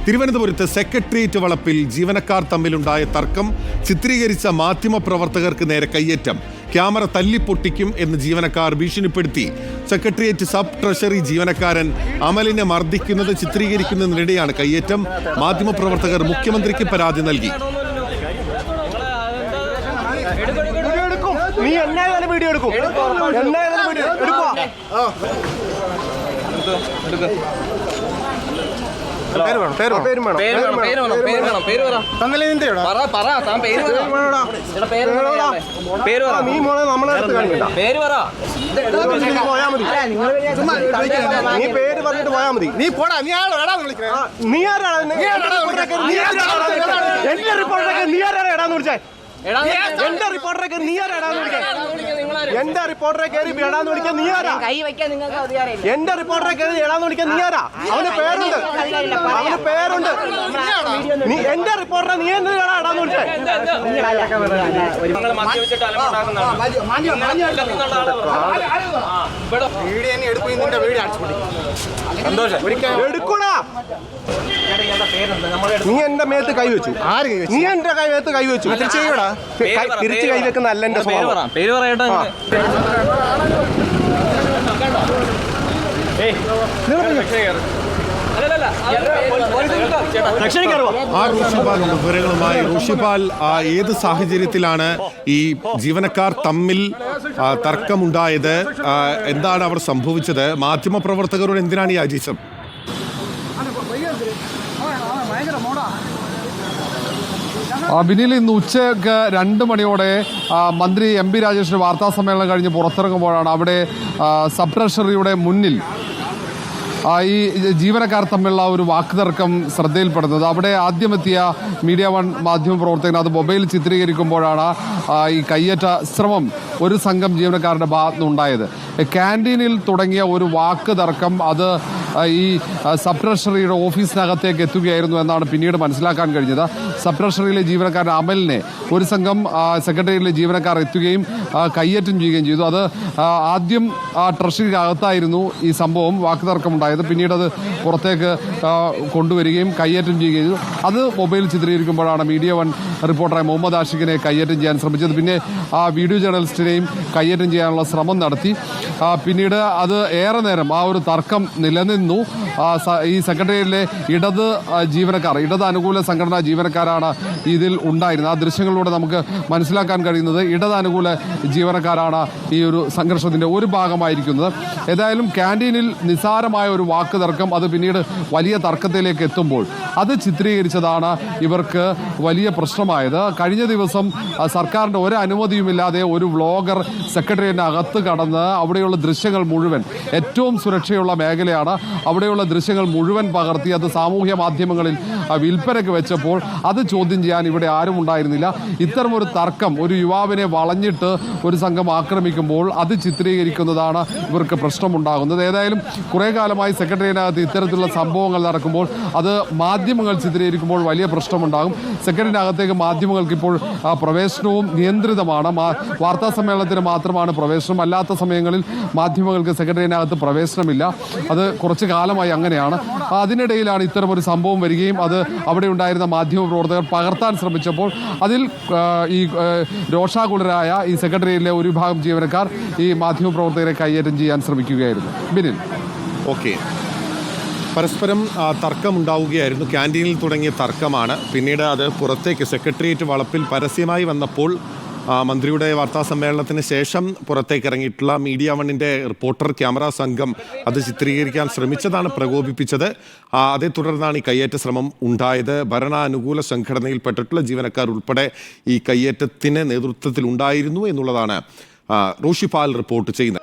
തിരുവനന്തപുരത്ത് സെക്രട്ടേറിയറ്റ് വളപ്പിൽ ജീവനക്കാർ തമ്മിലുണ്ടായ തർക്കം ചിത്രീകരിച്ച മാധ്യമപ്രവർത്തകർക്ക് നേരെ കയ്യേറ്റം. ക്യാമറ തല്ലിപ്പൊട്ടിക്കും എന്ന് ജീവനക്കാർ ഭീഷണിപ്പെടുത്തി. സെക്രട്ടേറിയറ്റ് സബ് ട്രഷറി ജീവനക്കാരൻ അമലിനെ മർദ്ദിക്കുന്നത് ചിത്രീകരിക്കുന്നതിനിടെയാണ് കയ്യേറ്റം. മാധ്യമപ്രവർത്തകർ മുഖ്യമന്ത്രിക്ക് പരാതി നൽകി. എന്റെ റിപ്പോർട്ടറെ നീ ആരാടാന്ന് വിളിക്കാൻ? എന്റെ റിപ്പോർട്ടറെ കയറി ഇടാന്ന് വിളിക്കാൻ നീ ആരാ? എന്റെ റിപ്പോർട്ടറെ കയറി ഇടാന്ന് വിളിക്കാൻ നീ ആരാ? അവന് പേരുണ്ട്, അവന് പേരുണ്ട്. നീ എന്റെ റിപ്പോർട്ടറെ നീ എന്തിനാ ഇടാന്ന് വിളിച്ചേ? എടുക്കൂടാ. നീ എന്റെ മേത്ത് കൈവച്ചു. നീ എന്റെ മേത്ത് കൈവച്ചു. തിരിച്ച് കൈവെക്കുന്ന അല്ല എന്റെ സ്വഭാവം. വിവരങ്ങളുമായി ഋഷിപാൽ, ഏത് സാഹചര്യത്തിലാണ് ഈ ജീവനക്കാർ തമ്മിൽ തർക്കമുണ്ടായത്? എന്താണ് അവർ സംഭവിച്ചത്? മാധ്യമപ്രവർത്തകരോട് എന്തിനാണ് ഈ അജീസം? ബിനിൽ, ഇന്ന് ഉച്ചയ്ക്ക് 2 മണിയോടെ മന്ത്രി MP രാജേഷിന്റെ വാർത്താ സമ്മേളനം കഴിഞ്ഞ് പുറത്തിറങ്ങുമ്പോഴാണ് അവിടെ സബ് ട്രഷറിയുടെ മുന്നിൽ ഈ ജീവനക്കാർ തമ്മിലുള്ള ഒരു വാക്കുതർക്കം ശ്രദ്ധയിൽപ്പെടുന്നത്. അവിടെ ആദ്യമെത്തിയ മീഡിയ വൺ മാധ്യമപ്രവർത്തകൻ അത് മൊബൈൽ ചിത്രീകരിക്കുമ്പോഴാണ് ഈ കയ്യേറ്റ ശ്രമം ഒരു സംഘം ജീവനക്കാരുടെ ഭാഗത്തുനിന്നുണ്ടായത്. ക്യാൻറ്റീനിൽ തുടങ്ങിയ ഒരു വാക്ക് തർക്കം അത് ഈ സബ് ട്രഷറിയുടെ ഓഫീസിനകത്തേക്ക് എത്തുകയായിരുന്നു എന്നാണ് പിന്നീട് മനസ്സിലാക്കാൻ കഴിഞ്ഞത്. സബ് ട്രഷറിയിലെ ജീവനക്കാരൻ അമലിനെ ഒരു സംഘം സെക്രട്ടേറിയറ്റിലെ ജീവനക്കാർ എത്തുകയും കയ്യേറ്റം ചെയ്യുകയും ചെയ്തു. അത് ആദ്യം ട്രഷറിക്കകത്തായിരുന്നു ഈ സംഭവം, വാക്ക് തർക്കമുണ്ടായത്. പിന്നീട് അത് പുറത്തേക്ക് കൊണ്ടുവരികയും കയ്യേറ്റം ചെയ്യുകയും ചെയ്തു. അത് മൊബൈൽ ചിത്രീകരിക്കുമ്പോഴാണ് മീഡിയ വൺ റിപ്പോർട്ടറായ മുഹമ്മദ് ആഷിഖിനെ കയ്യേറ്റം ചെയ്യാൻ ശ്രമിച്ചത്. പിന്നെ ആ വീഡിയോ ജേർണലിസ്റ്റിനെയും കയ്യേറ്റം ചെയ്യാനുള്ള ശ്രമം നടത്തി. പിന്നീട് അത് ഏറെ നേരം ആ ഒരു തർക്കം നിലനിന്നു. ഈ സെക്രട്ടേറിയറ്റിലെ ഇടത് ജീവനക്കാർ, ഇടത് അനുകൂല സംഘടനാ ജീവനക്കാരാണ് ഇതിൽ ഉണ്ടായിരുന്നത്. ആ ദൃശ്യങ്ങളിലൂടെ നമുക്ക് മനസ്സിലാക്കാൻ കഴിയുന്നത് ഇടത് അനുകൂല ജീവനക്കാരാണ് ഈ ഒരു സംഘർഷത്തിന്റെ ഒരു ഭാഗമായിരിക്കുന്നത്. ഏതായാലും ക്യാൻറ്റീനിൽ നിസ്സാരമായ ഒരു വാക്ക് തർക്കം അത് പിന്നീട് വലിയ തർക്കത്തിലേക്ക് എത്തുമ്പോൾ അത് ചിത്രീകരിച്ചതാണ് ഇവർക്ക് വലിയ പ്രശ്നമായത്. കഴിഞ്ഞ ദിവസം സർക്കാരിന്റെ ഒരു അനുമതിയുമില്ലാതെ ഒരു വ്ളോഗർ സെക്രട്ടേറിയറ്റിന് അകത്ത് കടന്ന് അവിടെയുള്ള ദൃശ്യങ്ങൾ മുഴുവൻ, ഏറ്റവും സുരക്ഷയുള്ള മേഖലയാണ്, അവിടെയുള്ള ദൃശ്യങ്ങൾ മുഴുവൻ പകർത്തി അത് സാമൂഹ്യ മാധ്യമങ്ങളിൽ വിൽപ്പനയ്ക്ക് വെച്ചപ്പോൾ അത് ചോദ്യം ചെയ്യാൻ ഇവിടെ ആരും ഉണ്ടായിരുന്നില്ല. ഇത്തരമൊരു തർക്കം, ഒരു യുവാവിനെ വളഞ്ഞിട്ട് ഒരു സംഘം ആക്രമിക്കുമ്പോൾ അത് ചിത്രീകരിക്കുന്നതാണ് ഇവർക്ക് പ്രശ്നമുണ്ടാകുന്നത്. ഏതായാലും കുറേ കാലമായി സെക്രട്ടേറിയറ്റിനകത്ത് ഇത്തരത്തിലുള്ള സംഭവങ്ങൾ നടക്കുമ്പോൾ അത് മാധ്യമങ്ങൾ ചിത്രീകരിക്കുമ്പോൾ വലിയ പ്രശ്നമുണ്ടാകും. സെക്രട്ടേറിയറ്റിനകത്തേക്ക് മാധ്യമങ്ങൾക്ക് ഇപ്പോൾ പ്രവേശനവും നിയന്ത്രിതമാണ്. വാർത്താ സമ്മേളനത്തിന് മാത്രമാണ് പ്രവേശനം. അല്ലാത്ത സമയങ്ങളിൽ മാധ്യമങ്ങൾക്ക് സെക്രട്ടേറിയറ്റിനകത്ത് പ്രവേശനമില്ല. അത് കുറച്ച് കാലമായി അങ്ങനെയാണ്. അതിനിടയിലാണ് ഇത്തരമൊരു സംഭവം വരികയും അത് അവിടെ ഉണ്ടായിരുന്ന മാധ്യമപ്രവർത്തകർ പകർത്താൻ ശ്രമിച്ചപ്പോൾ അതിൽ ഈ രോഷാകുലരായ ഈ സെക്രട്ടേറിയറ്റിലെ ഒരു വിഭാഗം ജീവനക്കാർ ഈ മാധ്യമപ്രവർത്തകരെ കയ്യേറ്റം ചെയ്യാൻ ശ്രമിക്കുകയായിരുന്നു. ബിനിൽ, ഓക്കെ, പരസ്പരം തർക്കമുണ്ടാവുകയായിരുന്നു. ക്യാൻറ്റീനിൽ തുടങ്ങിയ തർക്കമാണ് പിന്നീട് അത് പുറത്തേക്ക് സെക്രട്ടേറിയറ്റ് വളപ്പിൽ പരസ്യമായി വന്നപ്പോൾ മന്ത്രിയുടെ വാർത്താ സമ്മേളനത്തിന് ശേഷം പുറത്തേക്ക് ഇറങ്ങിയിട്ടുള്ള മീഡിയ വണ്ണിൻ്റെ റിപ്പോർട്ടർ ക്യാമറ സംഘം അത് ചിത്രീകരിക്കാൻ ശ്രമിച്ചതാണ് പ്രകോപിപ്പിച്ചത്. അതേ തുടർന്നാണ് ഈ കയ്യേറ്റ ശ്രമം ഉണ്ടായത്. ഭരണാനുകൂല സംഘടനയിൽപ്പെട്ടിട്ടുള്ള ജീവനക്കാർ ഉൾപ്പെടെ ഈ കയ്യേറ്റത്തിന് നേതൃത്വത്തിൽ ഉണ്ടായിരുന്നു എന്നുള്ളതാണ് ഋഷിപാൽ റിപ്പോർട്ട് ചെയ്യുന്നത്.